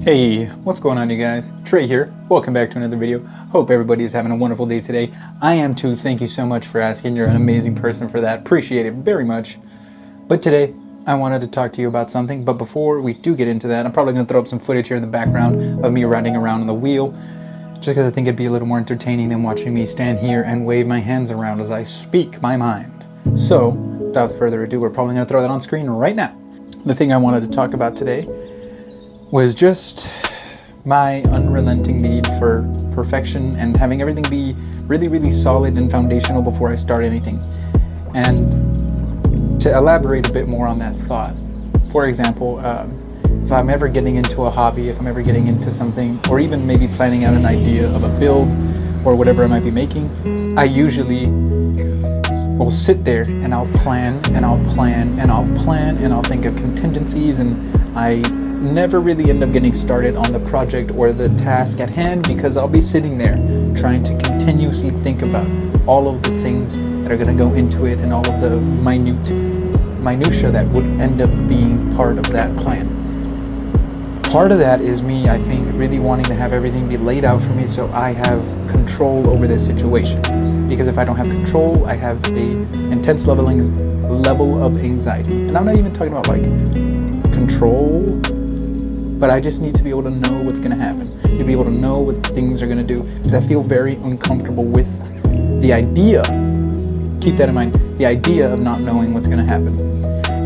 Hey, what's going on, you guys? Trey here. Welcome back to another video. Hope everybody is having a wonderful day today. I am too. Thank you so much for asking. You're an amazing person for that. Appreciate it very much. But today, I wanted to talk to you about something. But before we do get into that, I'm probably going to throw up some footage here in the background of me riding around on the wheel, just because I think it'd be a little more entertaining than watching me stand here and wave my hands around as I speak my mind. So, without further ado, we're probably going to throw that on screen right now. The thing I wanted to talk about today was just my unrelenting need for perfection and having everything be really, really solid and foundational before I start anything. And to elaborate a bit more on that thought, for example, if I'm ever getting into a hobby, if I'm ever getting into something, or even maybe planning out an idea of a build or whatever I might be making, I usually will sit there and I'll plan and I'll plan and I'll plan and I'll think of contingencies, and I never really end up getting started on the project or the task at hand because I'll be sitting there trying to continuously think about all of the things that are going to go into it and all of the minutia that would end up being part of that plan. Part of that is me, I think, really wanting to have everything be laid out for me so I have control over this situation. Because if I don't have control, I have a intense level of anxiety. And I'm not even talking about like control, but I just need to be able to know what's going to happen. To be able to know what things are going to do, because I feel very uncomfortable with the idea. Keep that in mind, the idea of not knowing what's going to happen.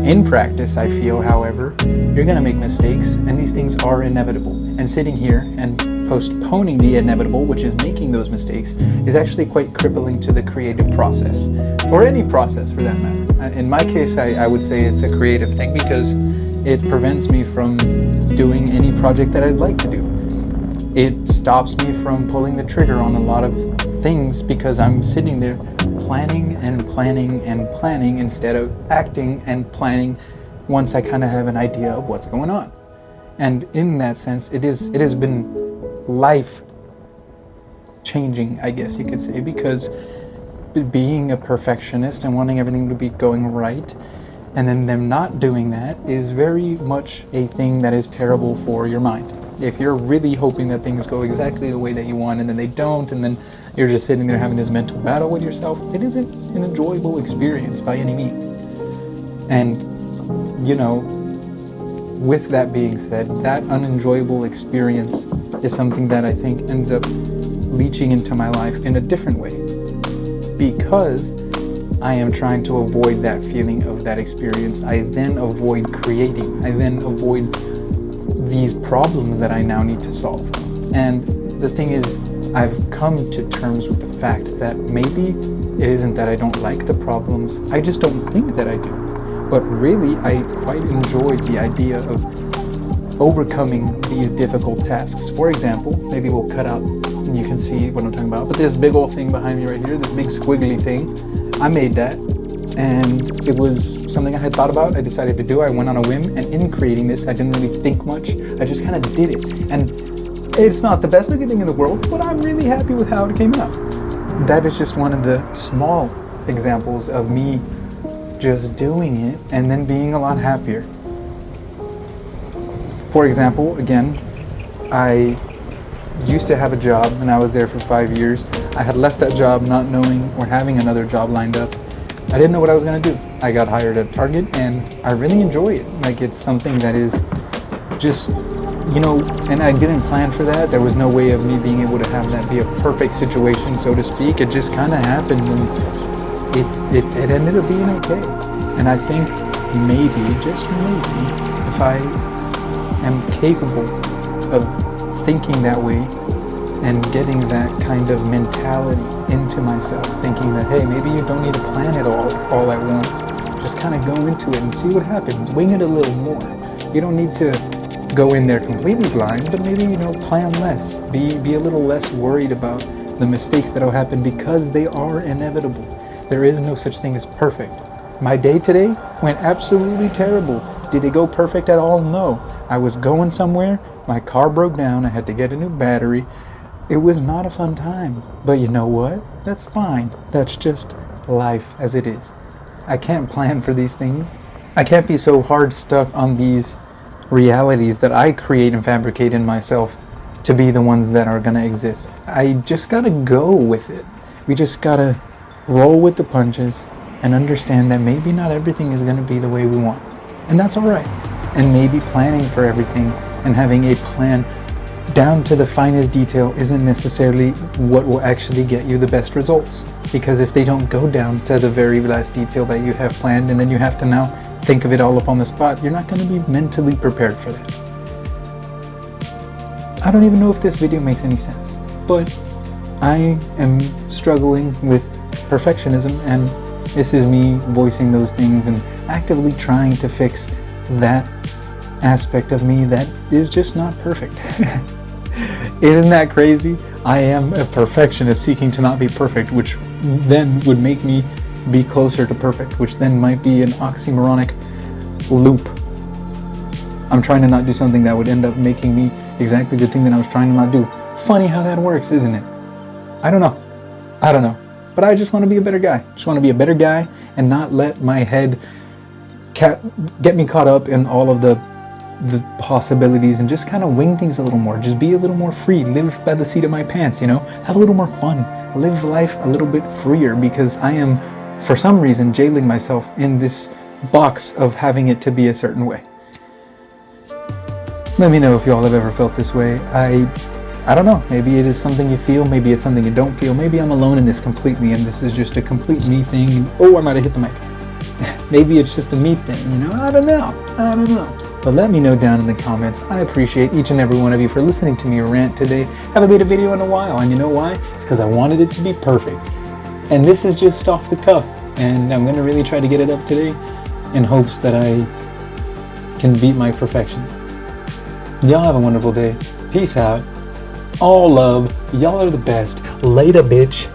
In practice, I feel, however, you're going to make mistakes, and these things are inevitable. And sitting here and postponing the inevitable, which is making those mistakes, is actually quite crippling to the creative process, or any process for that matter. In my case, I would say it's a creative thing because it prevents me from doing any project that I'd like to do. It stops me from pulling the trigger on a lot of things because I'm sitting there planning and planning and planning instead of acting and planning once I kind of have an idea of what's going on. And in that sense, it has been life changing, I guess you could say, because being a perfectionist and wanting everything to be going right, and then them not doing that, is very much a thing that is terrible for your mind. If you're really hoping that things go exactly the way that you want and then they don't, and then you're just sitting there having this mental battle with yourself, it isn't an enjoyable experience by any means. And, you know, with that being said, that unenjoyable experience is something that I think ends up leaching into my life in a different way, because I am trying to avoid that feeling of that experience. I then avoid creating. I then avoid these problems that I now need to solve. And the thing is, I've come to terms with the fact that maybe it isn't that I don't like the problems, I just don't think that I do. But really, I quite enjoy the idea of overcoming these difficult tasks. For example, maybe we'll cut out and you can see what I'm talking about, but this big old thing behind me right here, this big squiggly thing, I made that, and it was something I had thought about. I decided to do. I went on a whim, and in creating this, I didn't really think much. I just kind of did it, and it's not the best looking thing in the world, but I'm really happy with how it came out. That is just one of the small examples of me just doing it and then being a lot happier. For example, again, I used to have a job and I was there for 5 years. I had left that job not knowing or having another job lined up. I didn't know what I was going to do. I got hired at Target and I really enjoy it. Like, it's something that is just, you know, and I didn't plan for that. There was no way of me being able to have that be a perfect situation, so to speak. It just kind of happened, and it ended up being okay. And I think maybe, just maybe, if I am capable of thinking that way and getting that kind of mentality into myself, thinking that, hey, maybe you don't need to plan it all at once. Just kind of go into it and see what happens. Wing it a little more. You don't need to go in there completely blind, but maybe, you know, plan less. Be a little less worried about the mistakes that'll happen, because they are inevitable. There is no such thing as perfect. My day today went absolutely terrible. Did it go perfect at all? No. I was going somewhere, my car broke down, I had to get a new battery. It was not a fun time. But you know what? That's fine. That's just life as it is. I can't plan for these things. I can't be so hard stuck on these realities that I create and fabricate in myself to be the ones that are going to exist. I just got to go with it. We just got to roll with the punches and understand that maybe not everything is going to be the way we want. And that's all right. And maybe planning for everything and having a plan down to the finest detail isn't necessarily what will actually get you the best results. Because if they don't go down to the very last detail that you have planned, and then you have to now think of it all up on the spot, you're not going to be mentally prepared for that. I don't even know if this video makes any sense, but I am struggling with perfectionism, and this is me voicing those things and actively trying to fix that aspect of me that is just not perfect. Isn't that crazy? I am a perfectionist seeking to not be perfect, which then would make me be closer to perfect, which then might be an oxymoronic loop. I'm trying to not do something that would end up making me exactly the thing that I was trying to not do. Funny how that works, isn't it? I don't know. But I just want to be a better guy. Just want to be a better guy and not let my head get me caught up in all of the possibilities, and just kind of wing things a little more. Just be a little more free. Live by the seat of my pants, Have a little more fun. Live life a little bit freer, because I am, for some reason, jailing myself in this box of having it to be a certain way. Let me know if y'all have ever felt this way. I don't know. Maybe it is something you feel. Maybe it's something you don't feel. Maybe I'm alone in this completely, and this is just a complete me thing. Oh, I might have hit the mic. Maybe it's just a me thing, I don't know. But let me know down in the comments. I appreciate each and every one of you for listening to me rant today. Haven't made a video in a while, and you know why? It's because I wanted it to be perfect. And this is just off the cuff, and I'm going to really try to get it up today in hopes that I can beat my perfectionism. Y'all have a wonderful day. Peace out. All love. Y'all are the best. Later, bitch.